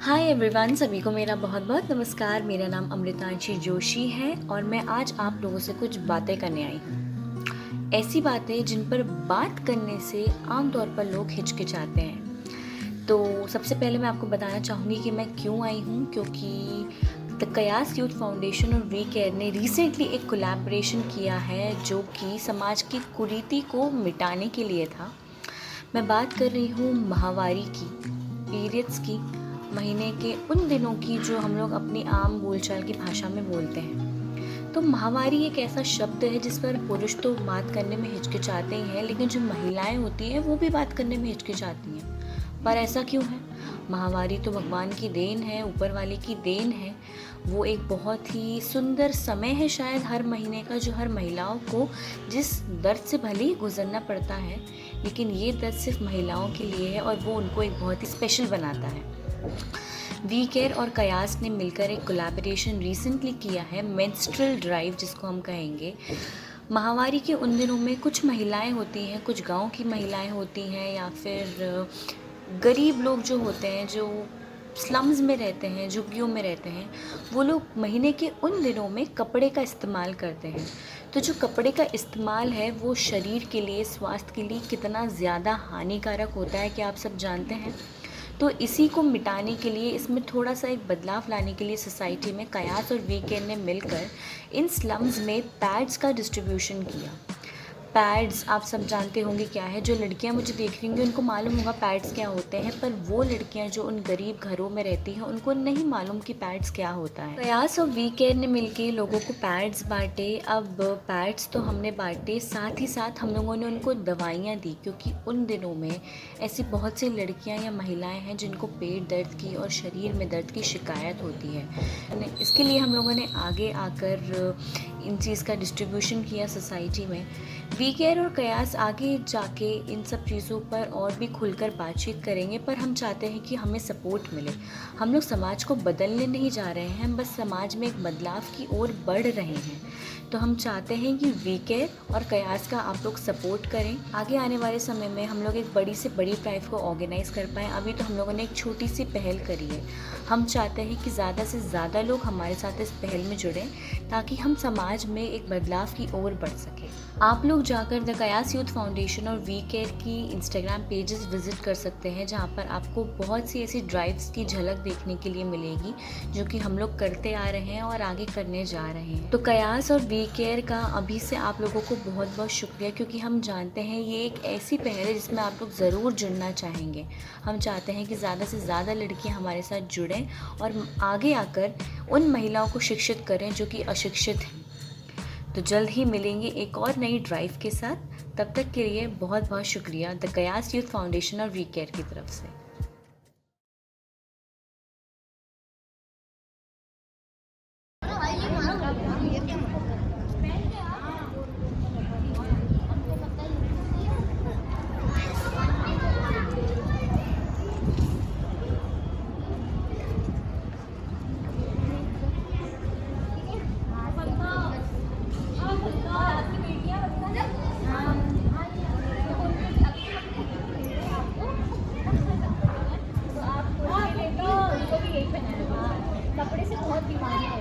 Hi everyone, सभी को मेरा बहुत बहुत नमस्कार। मेरा नाम अमृतांशी जोशी है और मैं आज आप लोगों से कुछ बातें करने आई हूँ। ऐसी बातें जिन पर बात करने से आमतौर पर लोग हिचकिचाते हैं। तो सबसे पहले मैं आपको बताना चाहूँगी कि मैं क्यों आई हूँ, क्योंकि द कयास यूथ फाउंडेशन और वी केयर ने रिसेंटली एक कोलैबोरेशन किया है जो कि समाज की कुरीति को मिटाने के लिए था। मैं बात कर रही हूँ माहवारी की, पीरियड्स की, महीने के उन दिनों की जो हम लोग अपनी आम बोलचाल की भाषा में बोलते हैं। तो माहवारी एक ऐसा शब्द है जिस पर पुरुष तो बात करने में हिचकिचाते ही हैं, लेकिन जो महिलाएं होती हैं वो भी बात करने में हिचकिचाती हैं। पर ऐसा क्यों है? माहवारी तो भगवान की देन है, ऊपर वाले की देन है। वो एक बहुत ही सुंदर समय है शायद हर महीने का, जो हर महिलाओं को जिस दर्द से भले ही गुजरना पड़ता है, लेकिन ये दर्द सिर्फ महिलाओं के लिए है और वो उनको एक बहुत ही स्पेशल बनाता है। वी केयर और कयास ने मिलकर एक कोलैबोरेशन रिसेंटली किया है, मेंस्ट्रुअल ड्राइव जिसको हम कहेंगे। माहवारी के उन दिनों में कुछ महिलाएं होती हैं, कुछ गांव की महिलाएं होती हैं, या फिर गरीब लोग जो होते हैं, जो स्लम्स में रहते हैं, झुग्गियों में रहते हैं, वो लोग महीने के उन दिनों में कपड़े का इस्तेमाल करते हैं। तो जो कपड़े का इस्तेमाल है वो शरीर के लिए, स्वास्थ्य के लिए कितना ज़्यादा हानिकारक होता है, क्या आप सब जानते हैं? तो इसी को मिटाने के लिए, इसमें थोड़ा सा एक बदलाव लाने के लिए सोसाइटी में कयास और वी केयर ने मिलकर इन स्लम्स में पैड्स का डिस्ट्रीब्यूशन किया। पैड्स आप सब जानते होंगे क्या है। जो लड़कियां मुझे देख रही होंगी उनको मालूम होगा पैड्स क्या होते हैं, पर वो लड़कियां जो उन गरीब घरों में रहती हैं उनको नहीं मालूम कि पैड्स क्या होता है। कयास और वी केयर ने मिलके लोगों को पैड्स बांटे। अब पैड्स तो हमने बांटे, साथ ही साथ हम लोगों ने उनको दवाइयाँ दी, क्योंकि उन दिनों में ऐसी बहुत सी लड़कियाँ या महिलाएँ हैं जिनको पेट दर्द की और शरीर में दर्द की शिकायत होती है। इसके लिए हम लोगों ने आगे आकर इन चीज़ का डिस्ट्रीब्यूशन किया सोसाइटी में। वी केयर और कयास आगे जाके इन सब चीज़ों पर और भी खुलकर बातचीत करेंगे, पर हम चाहते हैं कि हमें सपोर्ट मिले। हम लोग समाज को बदलने नहीं जा रहे हैं, हम बस समाज में एक बदलाव की ओर बढ़ रहे हैं। तो हम चाहते हैं कि वी केयर और कयास का आप लोग सपोर्ट करें। आगे आने वाले समय में हम लोग एक बड़ी से बड़ी ड्राइव को ऑर्गेनाइज़ कर पाएँ। अभी तो हम लोगों ने एक छोटी सी पहल करी है। हम चाहते हैं कि ज़्यादा से ज़्यादा लोग हमारे साथ इस पहल में जुड़ें, ताकि हम समाज में एक बदलाव की ओर बढ़ सकें। आप लोग जाकर द कयास यूथ फाउंडेशन और वी केयर की इंस्टाग्राम पेजेस विजिट कर सकते हैं, जहाँ पर आपको बहुत सी ऐसी ड्राइव्स की झलक देखने के लिए मिलेगी जो कि हम लोग करते आ रहे हैं और आगे करने जा रहे हैं। तो कयास और वी केयर का अभी से आप लोगों को बहुत बहुत शुक्रिया, क्योंकि हम जानते हैं ये एक ऐसी पहल है जिसमें आप लोग ज़रूर जुड़ना चाहेंगे। हम चाहते हैं कि ज़्यादा से ज़्यादा लड़कियाँ हमारे साथ जुड़ें और आगे आकर उन महिलाओं को शिक्षित करें जो कि अशिक्षित हैं। तो जल्द ही मिलेंगे एक और नई ड्राइव के साथ। तब तक के लिए बहुत बहुत शुक्रिया द कयास यूथ फाउंडेशन और वी केयर की तरफ से। कपड़े से बहुत बीमारी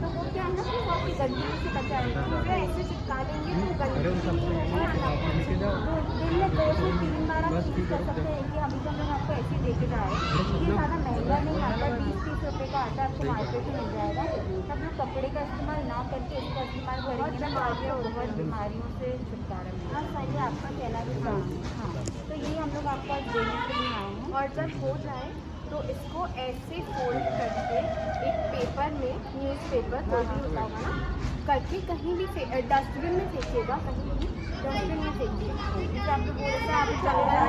तो वो क्या है ना कि वो अपनी गंदगी से बचा है, तो ऐसे चिपका देंगे तो गंदगी दिन में 2 से 3 बार आप यूज़ कर सकते हैं कि अभी तो हम आपको ऐसे ही देके जा रहे हैं। ये ज़्यादा महंगा नहीं आता, 20-30 रुपये का आता है, आपको मार्केट में मिल जाएगा। सब लोग कपड़े का इस्तेमाल ना करके इसका इस्तेमाल करेंगे ना, बहुत बीमारियों से छुटकारा मिलेगा। हाँ सही आपका कहना भी। हाँ, तो ये हम लोग आपको आज देने के लिए आए हैं। और जब हो जाए तो इसको ऐसे फोल्ड करके एक पेपर में, न्यूज़पेपर कोई भी होता होगा ना, करके कहीं भी डस्टबिन में फेंकिएगा, कहीं भी डस्टबिन में फेंकिएगा। जैसे आप लोग बोल रहे थे आप चले जाना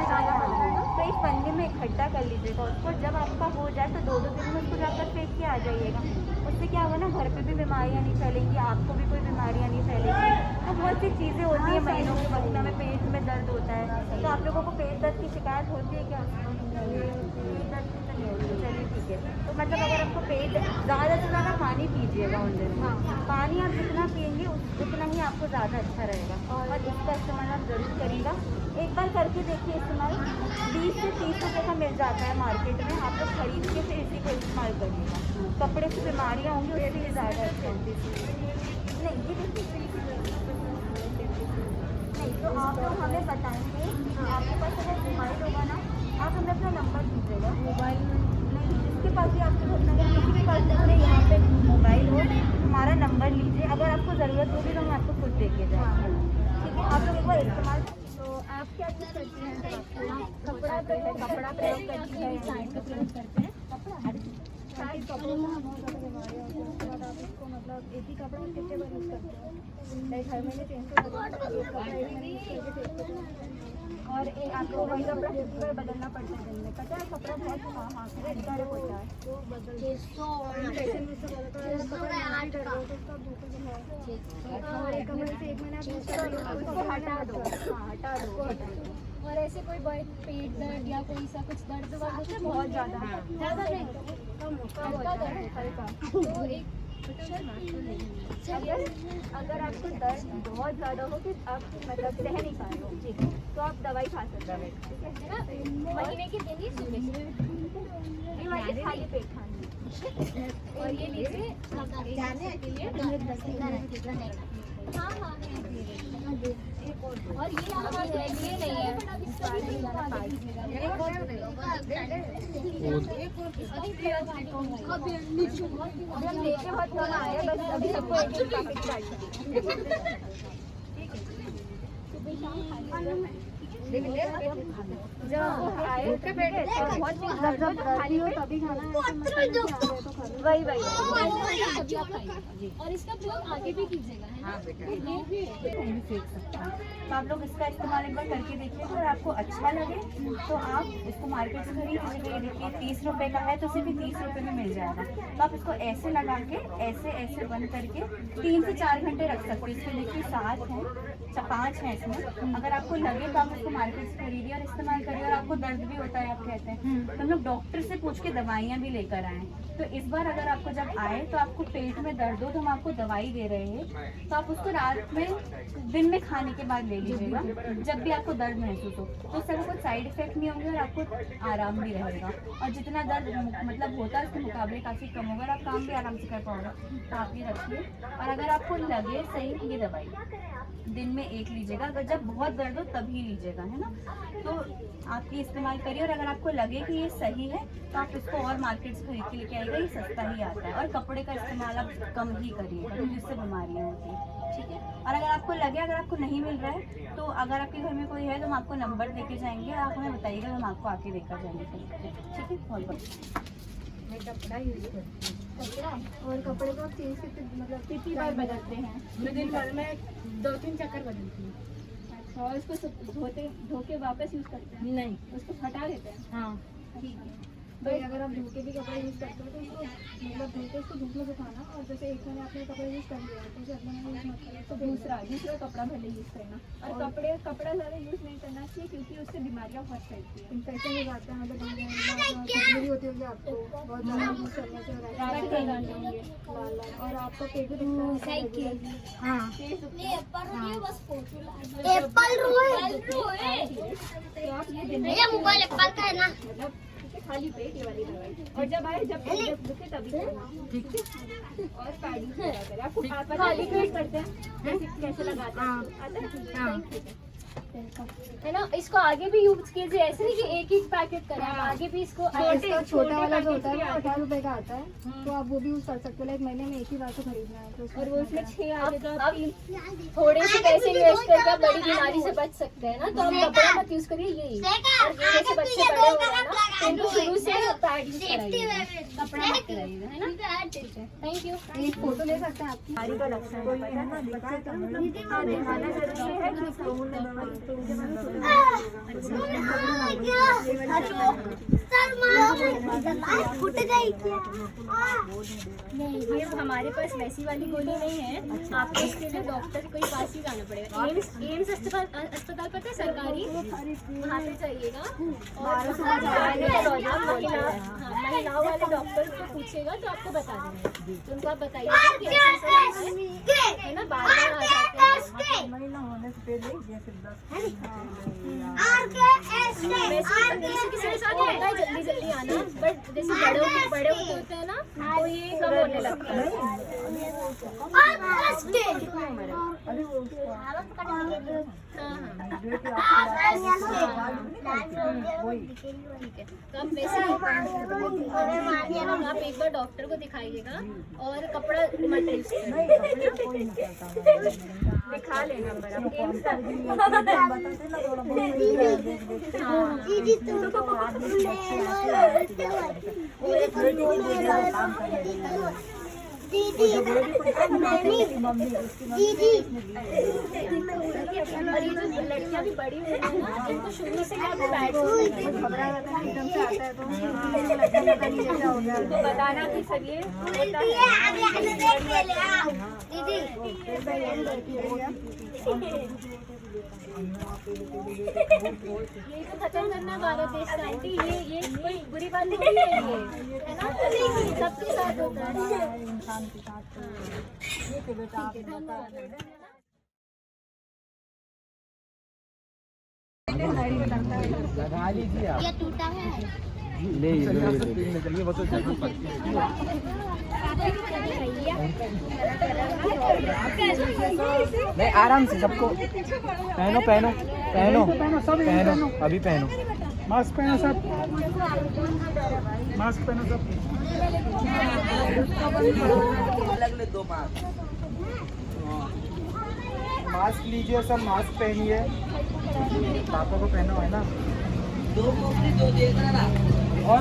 तो इस पन्ने में इकट्ठा कर लीजिएगा उसको। जब आपका हो जाए तो 2-2 दिन में उसको जाकर फेंक के आ जाइएगा। उससे क्या होगा ना, घर पे भी बीमारियाँ नहीं फैलेंगी, आपको भी कोई बीमारियाँ नहीं फैलेंगी। तो बहुत सी चीज़ें होती हैं महीनों के वक्त में, पेट में दर्द होता है। तो आप लोगों को पेट दर्द की शिकायत होती है क्या? पेट दर्द की तो नहीं होती, चलिए ठीक है। तो मतलब अगर आपको पेट, ज़्यादा से ज़्यादा पानी पीजिएगा उन दिन। हाँ, पानी आप जितना पिएंगे उतना ही आपको ज़्यादा अच्छा रहेगा। और इसका इस्तेमाल आप ज़रूर करिएगा, एक बार करके देखिए इस्तेमाल। 20 से 30 रुपये का मिल जाता है मार्केट में, आप लोग खरीद के फिर इसी को इस्तेमाल करिएगा। कपड़े से बीमारियाँ होंगी उससे भी ज़्यादा अच्छा होती नहीं। ये देखिए नहीं, तो आप लोग हमें बताएंगे, आपके पास अगर मोबाइल होगा ना, आप हमें अपना नंबर दीजिएगा। मोबाइल नहीं, जिसके पास भी आपके घर में अगर किसी के पास अपने यहाँ पे मोबाइल हो, हमारा नंबर लीजिए। अगर आपको ज़रूरत होगी तो हम आपको खुद दे के जाएंगे, ठीक है? आप लोग एक बार इस्तेमाल। तो आप क्या चीज़ करती हैं? कपड़ा प्रयोग करती है, साइड का प्रयोग करते हैं। साइड कपड़ों में बहुत ज़्यादा बीमारियाँ होती हैं, उसके बाद आप इसको मतलब एक ही कपड़ा कितने बार यूज़ करते हैं? लाइक हर महीने चेंज और एक आपको वही कपड़ा कितनी बार बदलना पड़ता है दिन में? पता है कपड़ा बहुत गर्म होता है तो और एक कमरे से एक महीना उसको हटा दो। हाँ, हटा दो। और ऐसे कोई पेट दर्द या कोई सा कुछ दर्द वर्द है? बहुत ज़्यादा नहीं, हल्का दर्द है, हल्का। तो एक अगर आपको दर्द बहुत ज़्यादा हो कि आप मतलब सह नहीं पा रहे हो, ठीक है, तो आप दवाई खा सकते हैं, ठीक है ना? महीने के दिन ही सुबह ये खाली पेट खाना। और ये लीजिए जाने के लिए। हाँ हाँ और ये हमारे लिए नहीं है, हम लेके बहुत कम आए हैं, बस अभी सबको एक पैकेट चाहिए। जब आए बहुत खाली हो तभी खाना है, वही और इसका प्रयोग आगे भी कीजिएगा, है ना? तो आप लोग इसका इस्तेमाल एक बार करके देखिए। अगर आपको अच्छा लगे तो आप इसको मार्केट से खरीद लीजिए। देखिए 30 रुपये का है तो सिर्फ 30 रुपये में मिल जाएगा। तो आप इसको ऐसे लगा के ऐसे बंद करके 3 से 4 घंटे रख सकते हैं। इसमें देखिए 7 हैं, 5 हैं इसमें। अगर आपको लगे तो आप इसको मार्केट से खरीदिए और इस्तेमाल करिए। और आपको दर्द भी होता है आप कहते हैं, तो हम लोग डॉक्टर से पूछ के दवाइयाँ भी लेकर आए। तो इस बार अगर आपको जब आए तो आपको पेट में दर्द हो तो हम आपको दवाई दे रहे हैं, तो आप उसको रात में दिन में खाने के बाद ले लीजिएगा जब भी आपको दर्द महसूस हो। तो उससे कोई साइड इफेक्ट नहीं होंगे और आपको आराम भी रहेगा। और जितना दर्द मतलब होता है उसके मुकाबले काफ़ी कम होगा और आप काम भी आराम से कर पाओगे। तो आप ये रखिए। और अगर आपको लगे सही, ये दवाई दिन में 1 लीजिएगा। अगर जब बहुत दर्द हो तभी लीजिएगा, है ना? तो आप ये इस्तेमाल करिए। और अगर आपको लगे कि ये सही है तो आप इसको और मार्केट से खरीद के लेके आइएगा, ये सस्ता ही आता है। और कपड़े का इस्तेमाल आप कम ही करिएगा क्योंकि इससे बीमारियाँ होती हैं, ठीक है? और अगर आपको लगे, अगर आपको नहीं मिल रहा है तो अगर आपके घर में कोई है तो हम आपको नंबर देके जाएंगे, आप हमें बताइएगा, हम आपको आके लेकर जाएंगे, ठीक है? बहुत बहुत मैं कपड़ा यूज करती हूँ। कपड़ा और कपड़े को आप चेंज मतलब कितनी बार बदलते हैं? मैं दिन भर में 2-3 चक्कर बदलती हूँ। अच्छा, और इसको धो के वापस यूज़ करते हैं? नहीं, उसको हटा देते हैं? हाँ ठीक है। भाई अगर आप धो के भी कपड़े यूज़ करते हो तो इसको मतलब धो के इसको धूप में सुखाना। और जैसे एक महीने आपने कपड़े यूज़ कर लिया तो उसे अगले महीने यूज़ मत करें, तो दूसरा कपड़ा भले यूज़ करना। और कपड़ा ज़्यादा यूज़ नहीं करना चाहिए क्योंकि उससे बीमारियाँ बहुत फैलती हैं, इन्फेक्शन हो जाता है। मतलब खुजली होती होगी आपको बहुत ज़्यादा यूज़ करने से, और आपको पेट भी दिखता है। हाँ तो आप ये दिन में मतलब खाली पेट ये वाली दवाई, और जब आए जब दुखे तभी करना, ठीक है? और पैडिंग करा करें। आपको खाली पेट करते हैं कैसे लगाते हैं? आता है? ठीक है। है ना, इसको आगे भी यूज कीजिए, ऐसे नहीं कि एक ही पैकेट करें, आप आगे भी इसको छोटा वाला जो होता है वो 18 रुपए का आता है, तो आप वो भी यूज कर सकते हो। लाइक महीने में एक ही बार तो खरीदना है तो और वो उसमें 6 आगे तो आप थोड़े से पैसे इन्वेस्ट करके आप बड़ी बीमारी से बच सकते हैं ना। तो हम कपड़ा मत यूज करिए, यही और जैसे बच्चे बड़े हो रहे हैं ना, तो इनको शुरू से पैड यूज कराइए, कपड़ा मत कराइए, है ना। Thank you. एक फोटो ले सकते हैं आपकी। बीमारी का लक्षण है, पता है बच्चे तो दिखाना जरूरी है कि स्कूल में नहीं, ये हमारे पास वैसी वाली गोली नहीं है, आपको इसके लिए डॉक्टर के कोई पास ही जाना पड़ेगा। एम्स अस्पताल पता है सरकारी, वहाँ पे जाइएगा और महिलाओं वाले डॉक्टर को पूछेगा तो आपको बता देंगे, तो उनको आप बताइएगा कि ऐसा है ना, बार बार आ जाते हैं। वैसे किसी के साथ होता है जल्दी जल्दी आना, बट जैसे बड़े होते हैं ना, तो ये कम होने लगता है। ठीक है, तो आप वैसे आप एक बार डॉक्टर को दिखाइएगा और कपड़ा मत यूज दिखा लेना पर आप लड़कियां भी बड़ी हुई है ना, इनको शुरू से बताना कि सब ये तो खत्म करना भारत देश का आंटी, ये कोई बुरी बात नहीं है, ये है ना, सबके साथ होता है इंसान के साथ। लगा लीजिए आप। ये टूटा है, ले वो तो जरूरत पड़ती है। नहीं, आराम से सबको पहनो पहनो पहनो पहनो, अभी पहनो। मास्क पहनो सब, मास्क पहनो सब। दो मास्क लीजिए सब, मास्क पहनिए, पापा को पहनो, है ना। और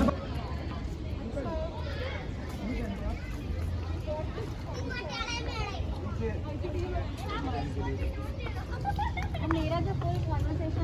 मेरा जो कोई कॉन्वर्सेशन